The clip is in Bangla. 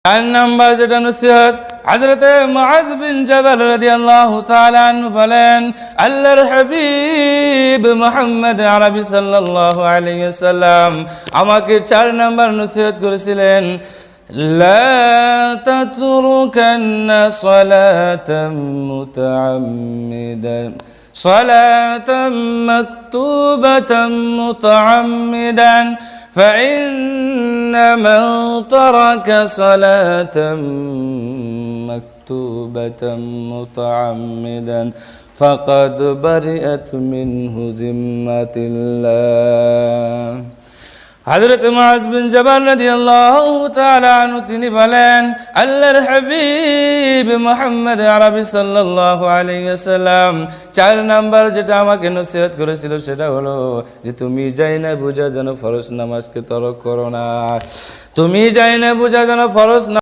চার নাম্বার যেটা নসিহত, হযরত মুআয বিন জাবাল রাদিয়াল্লাহু তাআলা আনহু বলেন, আল্লাহর হাবিব মুহাম্মদ আরবি সাল্লাল্লাহু আলাইহি ওয়াসাল্লাম আমাকে চার নাম্বার নসিহত করেছিলেন, লা তাতরুকান্না সালাতাম মুতাআম্মিদান সালাতাম মাকতুবাতাম মুতাআম্মিদান فإن من ترك صلاة مكتوبة متعمدا فقد برئت منه ذمة الله. হযরত মুআয বিন জাবাল রাদিয়াল্লাহু তাআলা আনহু তিনি বলেন, আল্লাহর হাবিব মুহাম্মদ আরবি সাল্লাল্লাহু আলাইহি ওয়াসাল্লাম চার নাম্বার যেটা আমাকে নসিহত করেছিল সেটা হলো যে তুমি যাই না বুঝা যেন ফরজ নামাজকে তরক করো না, তুমি যাই না বুঝা যেন ফরজ